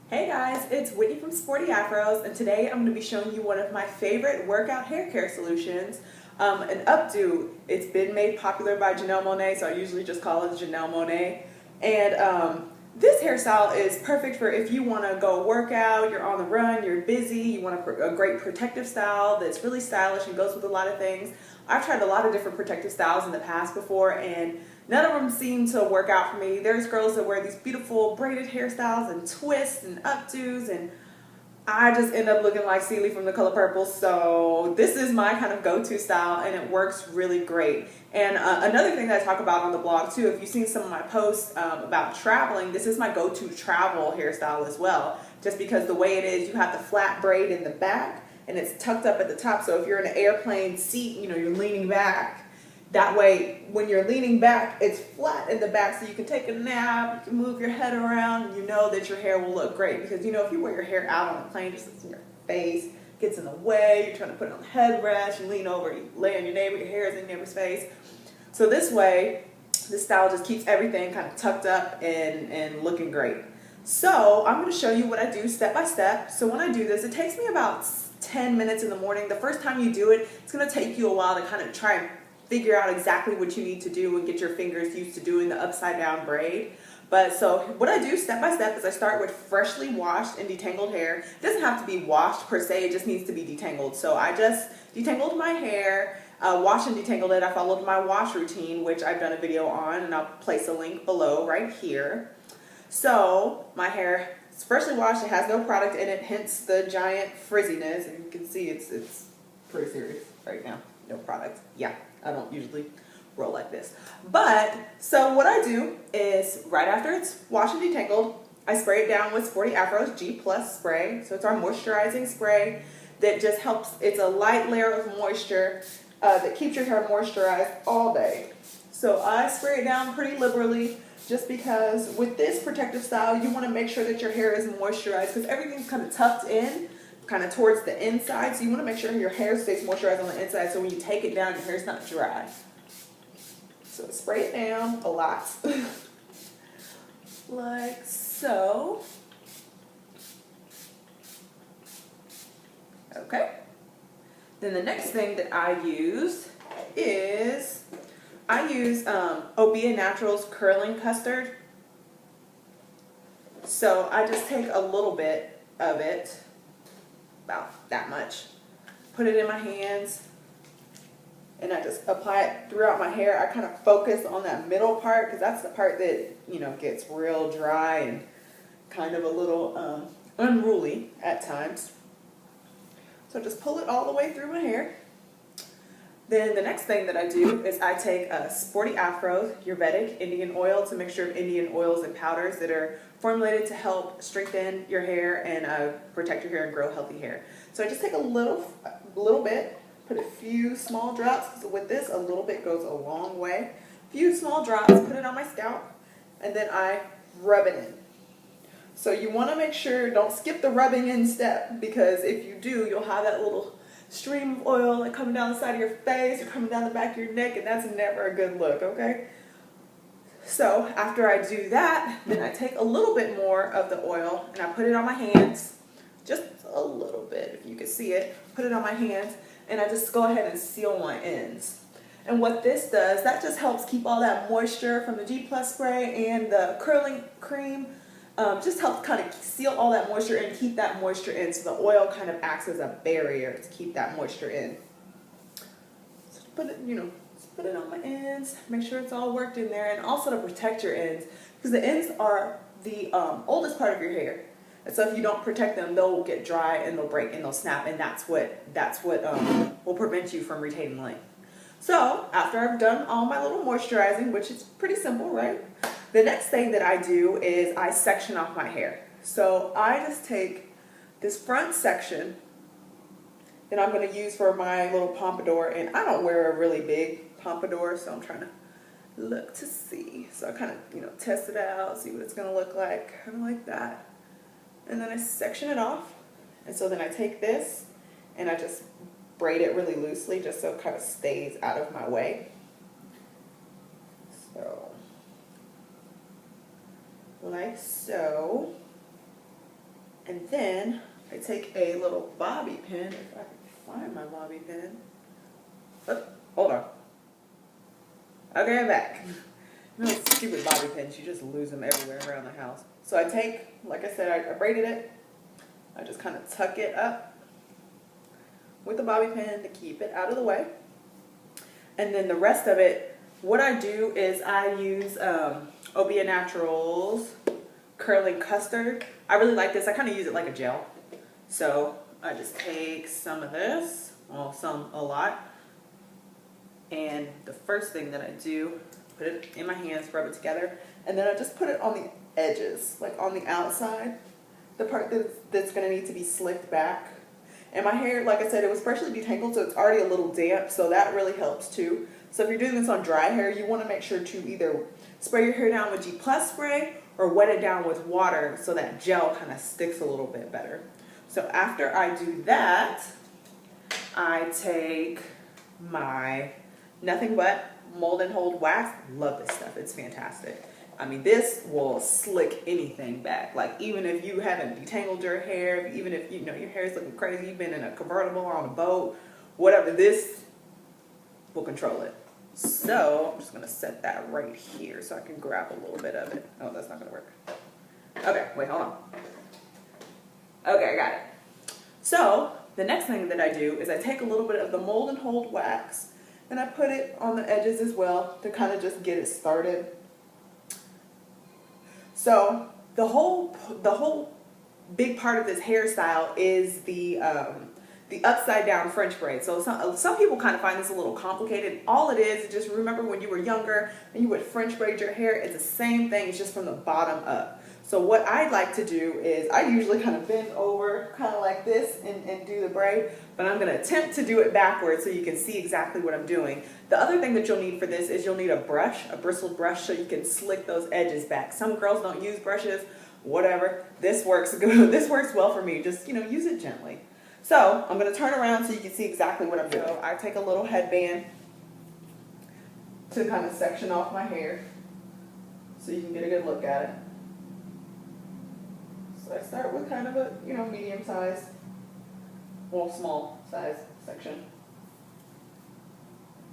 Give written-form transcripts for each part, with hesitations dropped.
Hey guys, it's Whitney from Sporty Afros, and today I'm going to be showing you one of my favorite workout hair care solutions, an updo. It's been made popular by Janelle Monae, so I usually just call it Janelle Monae. And this hairstyle is perfect for if you want to go work out, you're on the run, you're busy, you want a great protective style that's really stylish and goes with a lot of things. I've tried a lot of different protective styles in the past before, and none of them seem to work out for me. There's girls that wear these beautiful braided hairstyles and twists and updos, and I just end up looking like Celie from The Color Purple. So this is my kind of go-to style, and it works really great. And another thing that I talk about on the blog too, if you've seen some of my posts about traveling, this is my go-to travel hairstyle as well. Just because the way it is, you have the flat braid in the back, and it's tucked up at the top. So if you're in an airplane seat, you're leaning back. That way, when you're leaning back, it's flat in the back, so you can take a nap, you can move your head around, and you know that your hair will look great. Because, if you wear your hair out on a plane, just in your face, gets in the way, you're trying to put it on the headrest, you lean over, you lay on your neighbor, your hair is in your neighbor's face. So this way, this style just keeps everything kind of tucked up and looking great. So I'm going to show you what I do step by step. So when I do this, it takes me about 10 minutes in the morning. The first time you do it, it's going to take you a while to kind of try and figure out exactly what you need to do and get your fingers used to doing the upside down braid. But so what I do step by step is I start with freshly washed and detangled hair. It doesn't have to be washed per se, it just needs to be detangled. So I just detangled my hair, washed and detangled it. I followed my wash routine, which I've done a video on, and I'll place a link below right here. So my hair is freshly washed, it has no product in it, hence the giant frizziness. And you can see it's pretty serious right now. No product. Yeah, I don't usually roll like this. But, so what I do is, right after it's washed and detangled, I spray it down with Sporty Afro's G Plus spray. So it's our moisturizing spray that just helps, it's a light layer of moisture that keeps your hair moisturized all day. So I spray it down pretty liberally, just because with this protective style, you want to make sure that your hair is moisturized, because everything's kind of tucked in, kind of towards the inside, so you want to make sure your hair stays moisturized on the inside, so when you take it down, your hair's not dry. So spray it down a lot. Like so. Okay. Then the next thing that I use is, Obia Naturals Curling Custard. So I just take a little bit of it, about that much, put it in my hands, and I just apply it throughout my hair. I kind of focus on that middle part, because that's the part that gets real dry and kind of a little unruly at times. So just pull it all the way through my hair. Then the next thing that I do is I take a Sporty Afro Ayurvedic Indian oil. It's a mixture of Indian oils and powders that are formulated to help strengthen your hair and protect your hair and grow healthy hair. So I just take a little bit, put a few small drops, because with this a little bit goes a long way. A few small drops, put it on my scalp, and then I rub it in. So you want to make sure, don't skip the rubbing in step, because if you do, you'll have that little stream of oil like coming down the side of your face or coming down the back of your neck, and that's never a good look, okay? So after I do that, then I take a little bit more of the oil and I put it on my hands, just a little bit, if you can see it, put it on my hands, and I just go ahead and seal my ends. And what this does, that just helps keep all that moisture from the G Plus spray and the curling cream, just helps kind of seal all that moisture and keep that moisture in, so the oil kind of acts as a barrier to keep that moisture in. So put it, put it on my ends, make sure it's all worked in there, and also to protect your ends, because the ends are the oldest part of your hair. And so if you don't protect them, they'll get dry and they'll break and they'll snap, and that's what will prevent you from retaining length. So after I've done all my little moisturizing, which is pretty simple, right? The next thing that I do is I section off my hair. So I just take this front section that I'm going to use for my little pompadour, and I don't wear a really big pompadour, so I'm trying to look to see. So I kind of, test it out, see what it's going to look like, kind of like that. And then I section it off, and so then I take this and I just braid it really loosely, just so it kind of stays out of my way. So, like so. And then I take a little bobby pin, if I can find my bobby pin. Oh, hold on. Okay, I'm back. No, stupid bobby pins, you just lose them everywhere around the house. So I take, like I said, I braided it. I just kind of tuck it up with the bobby pin to keep it out of the way. And then the rest of it, what I do is I use Obia Naturals Curling Custard. I really like this. I kind of use it like a gel. So I just take some of this, well, a lot. And the first thing that I do, put it in my hands, rub it together, and then I just put it on the edges, like on the outside, the part that's going to need to be slicked back. And my hair, like I said, it was freshly detangled, so it's already a little damp, so that really helps too. So if you're doing this on dry hair, you want to make sure to either spray your hair down with G+ spray or wet it down with water so that gel kind of sticks a little bit better. So after I do that, I take my Nothing But Mold and Hold Wax. Love this stuff. It's fantastic. I mean, this will slick anything back. Like, even if you haven't detangled your hair, even if, you know, your hair is looking crazy, you've been in a convertible or on a boat, whatever, this will control it. So I'm just going to set that right here so I can grab a little bit of it. Oh, that's not going to work. Okay, wait, hold on. Okay, I got it. So the next thing that I do is I take a little bit of the Mold and Hold Wax and I put it on the edges as well to kind of just get it started. So the whole big part of this hairstyle is the upside down French braid. So some people kind of find this a little complicated. All it is just remember when you were younger and you would French braid your hair, it's the same thing, it's just from the bottom up. So what I'd like to do is I usually kind of bend over kind of like this and do the braid, but I'm going to attempt to do it backwards so you can see exactly what I'm doing. The other thing that you'll need for this is you'll need a brush, a bristled brush, so you can slick those edges back. Some girls don't use brushes, whatever. This works good. This works well for me. Just, you know, use it gently. So I'm going to turn around so you can see exactly what I'm doing. So I take a little headband to kind of section off my hair so you can get a good look at it. So I start with kind of a, you know, medium size, well, small size section.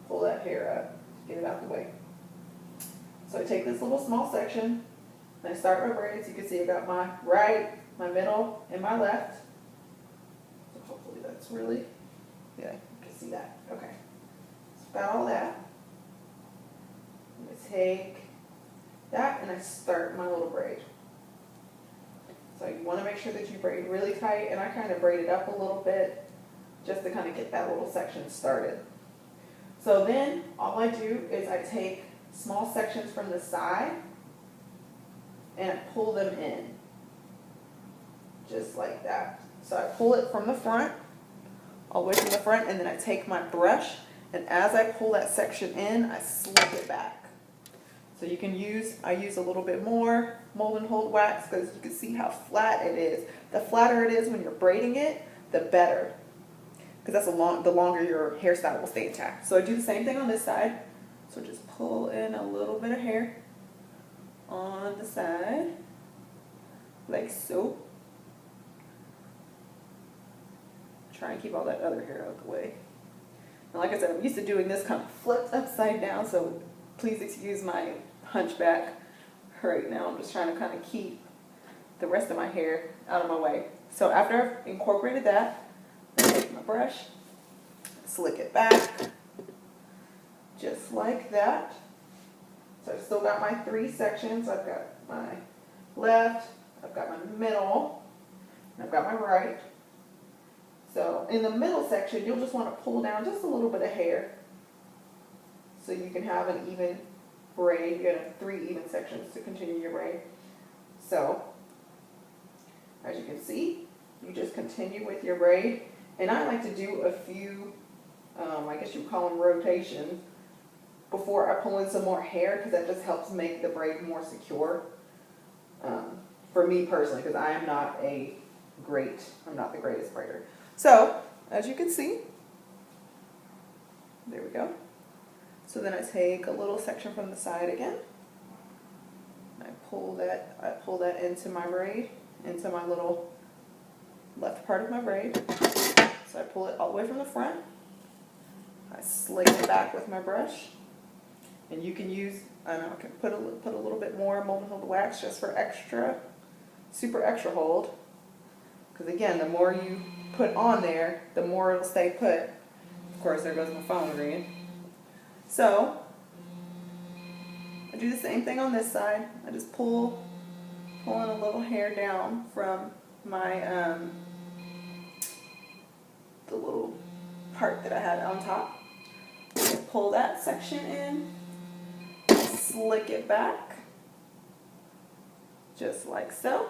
Pull that hair up, get it out the way. So I take this little small section, and I start my braids. You can see I got my right, my middle, and my left. So hopefully that's really, yeah, you can see that. Okay, so got all that. I'm going to take that, and I start my little braid. So you want to make sure that you braid really tight, and I kind of braid it up a little bit just to kind of get that little section started. So then all I do is I take small sections from the side and I pull them in, just like that. So I pull it from the front, all the way from the front, and then I take my brush, and as I pull that section in, I slick it back. So you can use, I use a little bit more Mold and Hold Wax because you can see how flat it is. The flatter it is when you're braiding it, the better. Because that's the longer your hairstyle will stay intact. So I do the same thing on this side. So just pull in a little bit of hair on the side, like so. Try and keep all that other hair out of the way. And like I said, I'm used to doing this kind of flipped upside down, so please excuse my hunchback right now. I'm just trying to kind of keep the rest of my hair out of my way. So after I've incorporated that, I take my brush, slick it back, just like that. So I've still got my three sections. I've got my left, I've got my middle, and I've got my right. So in the middle section, you'll just want to pull down just a little bit of hair so you can have an even braid. You're going to have 3 even sections to continue your braid. So as you can see, you just continue with your braid. And I like to do a few, I guess you would call them rotations, before I pull in some more hair, because that just helps make the braid more secure. For me personally, because I'm not the greatest braider. So, as you can see, there we go. So then I take a little section from the side again. I pull that into my braid, into my little left part of my braid. So I pull it all the way from the front. I slick it back with my brush. And you can use, I don't know, I can put a little bit more molten hold wax just for extra, super extra hold. Because again, the more you put on there, the more it'll stay put. Of course, there goes my phone ringing. So, I do the same thing on this side. I just pulling a little hair down from my, the little part that I had on top. Pull that section in, slick it back, just like so.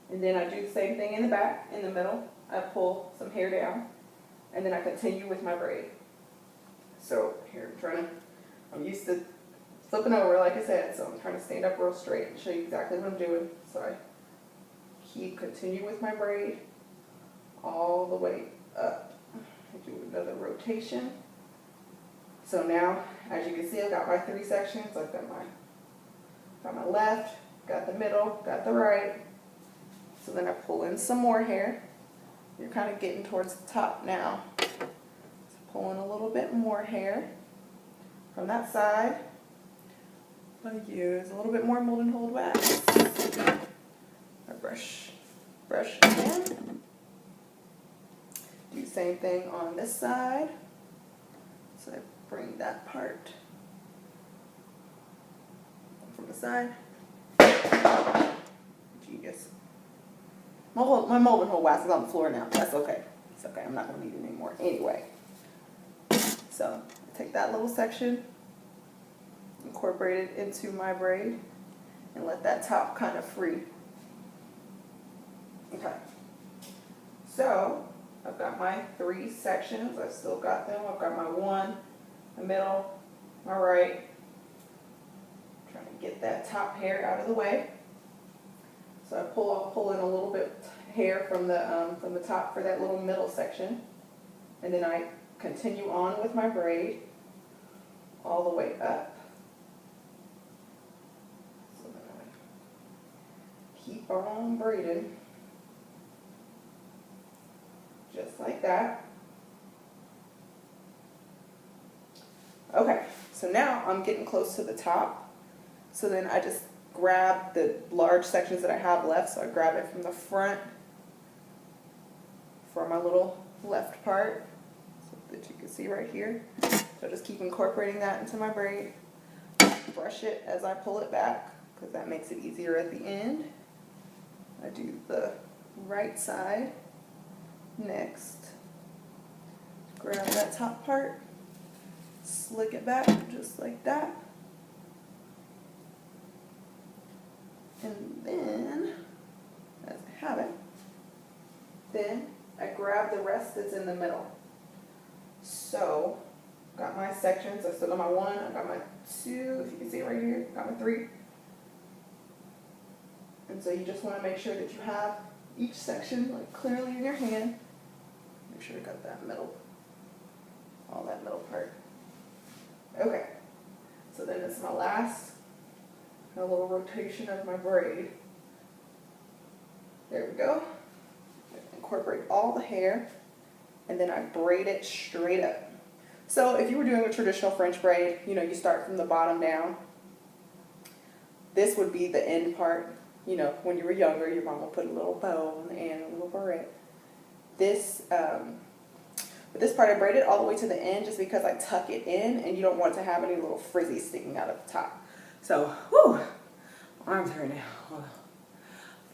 And then I do the same thing in the back, in the middle. I pull some hair down, and then I continue with my braid. So here, I'm used to flipping over, like I said, so I'm trying to stand up real straight and show you exactly what I'm doing. So I continue with my braid all the way up. I do another rotation. So now, as you can see, I've got my 3 sections. I've got my left, got the middle, got the right. So then I pull in some more hair. You're kind of getting towards the top now. So pulling a little bit more hair from that side. I'm going to use a little bit more molten hold wax. I brush again. Do the same thing on this side. So I bring that part from the side. Genius. My molten hold wax is on the floor now. That's okay. It's okay. I'm not going to need it anymore anyway. So I take that little section, incorporate it into my braid, and let that top kind of free. Okay. So I've got my 3 sections. I've still got them. I've got my 1, the middle, my right. I'm trying to get that top hair out of the way. So I pull in a little bit hair from the top for that little middle section, and then I continue on with my braid all the way up. So then I keep on braiding, just like that. Okay, so now I'm getting close to the top. So then I just grab the large sections that I have left. So I grab it from the front for my little left part, so that you can see right here. So I just keep incorporating that into my braid. Brush it as I pull it back, because that makes it easier at the end. I do the right side next. Grab that top part, slick it back just like that. And then, as I have it, then I grab the rest that's in the middle. So, got my sections. I still got my 1, I got my 2, if you can see it right here, got my 3. And so you just want to make sure that you have each section like clearly in your hand. Make sure you got that middle, all that middle part. Okay, so then this is my last a little rotation of my braid. There we go. Incorporate all the hair, and then I braid it straight up. So if you were doing a traditional French braid, you know, you start from the bottom down. This would be the end part. You know, when you were younger, your mom would put a little bow on the end, a little barrette. This part I braided all the way to the end just because I tuck it in, and you don't want to have any little frizzy sticking out of the top. So, whew, my arms hurt now.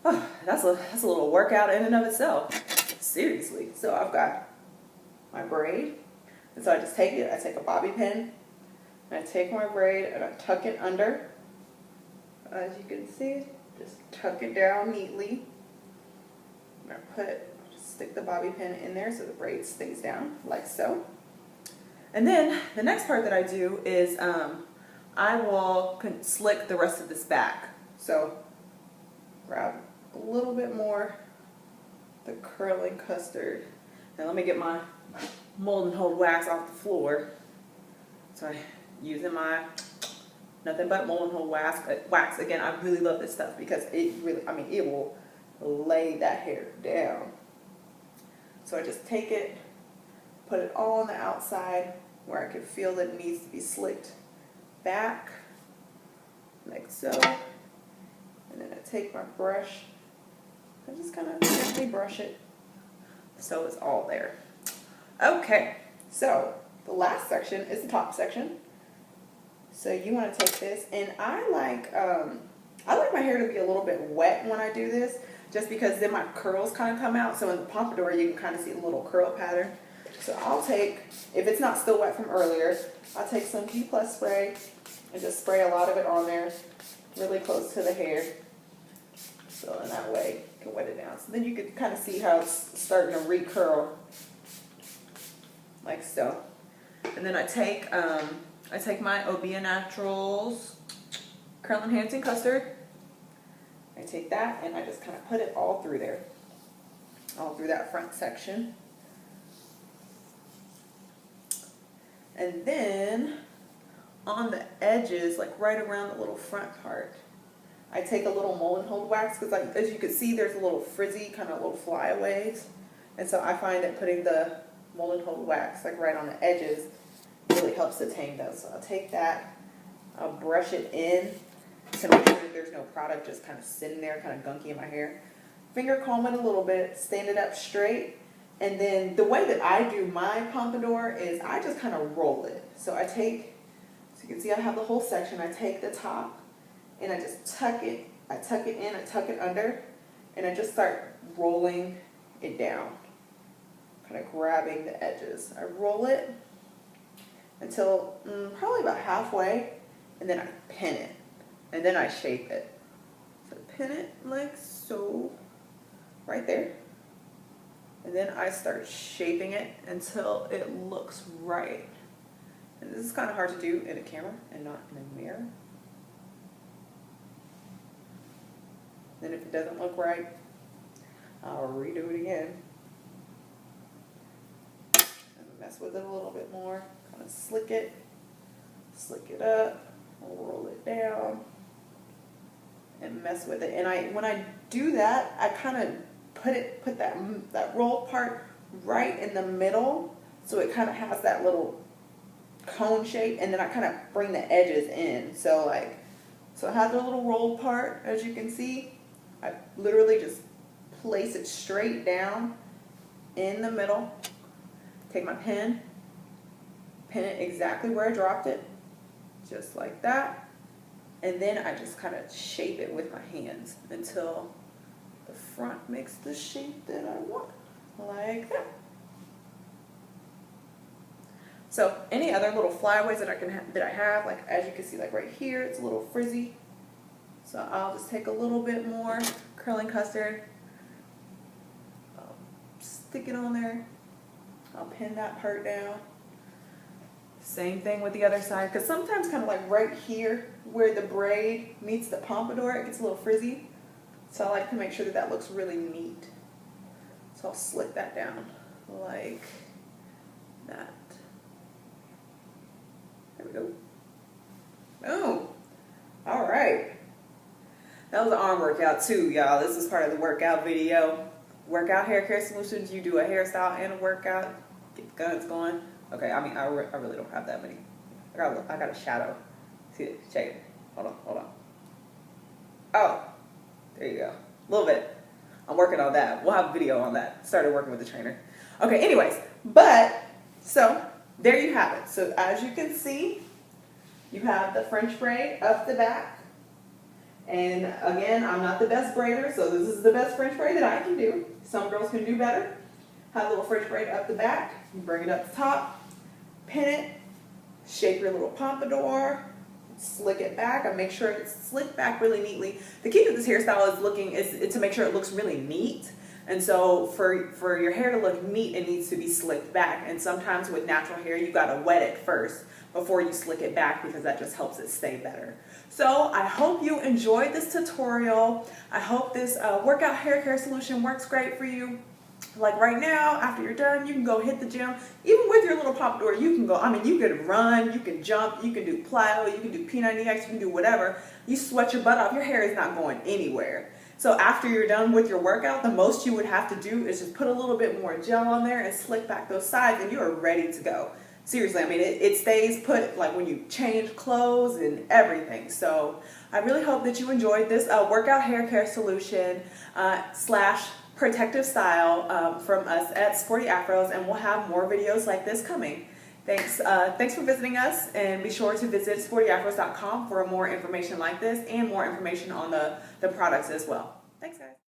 Oh, that's a little workout in and of itself. Seriously. So I've got my braid, and so I just take it. I take a bobby pin, and I take my braid and I tuck it under. As you can see, just tuck it down neatly. And I just stick the bobby pin in there so the braid stays down like so. And then the next part that I do is I will slick the rest of this back. So grab a little bit more the curling custard. Now let me get my molten hold wax off the floor. So I'm using my Nothing but Mullenhold wax. Again, I really love this stuff because it really, I mean, it will lay that hair down. So I just take it, put it all on the outside where I can feel that it needs to be slicked back, like so. And then I take my brush and just kind of gently brush it so it's all there. Okay, so the last section is the top section. So you want to take this, and I like my hair to be a little bit wet when I do this, just because then my curls kind of come out. So in the pompadour, you can kind of see the little curl pattern. So I'll take, if it's not still wet from earlier, I'll take some P+ spray and just spray a lot of it on there, really close to the hair. So in that way, you can wet it down. So then you can kind of see how it's starting to recurl, like so. And then I take my Obia Naturals Curl Enhancing Custard. I take that and I just kind of put it all through there, all through that front section. And then on the edges, like right around the little front part, I take a little Mullenhold wax, because like, as you can see, there's a little frizzy, kind of little flyaways. And so I find that putting the Mullenhold wax like right on the edges really helps to tame those. So I'll take that, I'll brush it in to make sure that there's no product just kind of sitting there, kind of gunky in my hair. Finger comb it a little bit, stand it up straight. And then the way that I do my pompadour is I just kind of roll it. So I take, so you can see I have the whole section, I take the top, and I just tuck it. I tuck it in, I tuck it under, and I just start rolling it down, kind of grabbing the edges. I roll it until probably about halfway, and then I pin it, and then I shape it. So pin it like so, right there, and then I start shaping it until it looks right. And this is kind of hard to do in a camera and not in a mirror. Then if it doesn't look right, I'll redo it again. And mess with it a little bit more. Kind of slick it up, roll it down, and mess with it. And when I do that, I kind of put that rolled part right in the middle, so it kind of has that little cone shape, and then I kind of bring the edges in. So I have the little rolled part, as you can see. I literally just place it straight down in the middle, take my pen, pin it exactly where I dropped it, just like that, and then I just kind of shape it with my hands until the front makes the shape that I want, like that. So any other little flyaways that I have, like as you can see, like right here, it's a little frizzy. So I'll just take a little bit more curling custard, stick it on there, I'll pin that part down. Same thing with the other side, because sometimes kind of like right here where the braid meets the pompadour, it gets a little frizzy. So I like to make sure that that looks really neat. So I'll slick that down like that. There we go. Oh, all right. That was an arm workout too, y'all. This is part of the workout video. Workout hair care solutions. You do a hairstyle and a workout. Get the guns going. Okay, I mean, I really don't have that many. I got a shadow. See it? Check it. Hold on. Oh, there you go. A little bit. I'm working on that. We'll have a video on that. Started working with the trainer. Okay, anyways. So there you have it. So as you can see, you have the French braid up the back. And again, I'm not the best braider, so this is the best French braid that I can do. Some girls can do better. Have a little French braid up the back, you bring it up the top, pin it, shape your little pompadour, slick it back, and make sure it's slicked back really neatly. The key to this hairstyle is to make sure it looks really neat. And so for your hair to look neat, it needs to be slicked back. And sometimes with natural hair, you gotta wet it first before you slick it back, because that just helps it stay better. So I hope you enjoyed this tutorial. I hope this workout hair care solution works great for you. Like right now, after you're done, you can go hit the gym. Even with your little pompadour, you can go, I mean, you can run, you can jump, you can do plyo, you can do P90X, you can do whatever. You sweat your butt off, your hair is not going anywhere. So after you're done with your workout, the most you would have to do is just put a little bit more gel on there and slick back those sides, and you are ready to go. Seriously, I mean, it stays put like when you change clothes and everything. So I really hope that you enjoyed this workout hair care solution slash protective style from us at Sporty Afros, and we'll have more videos like this coming. Thanks for visiting us, and be sure to visit sportyafros.com for more information like this and more information on the products as well. Thanks, guys.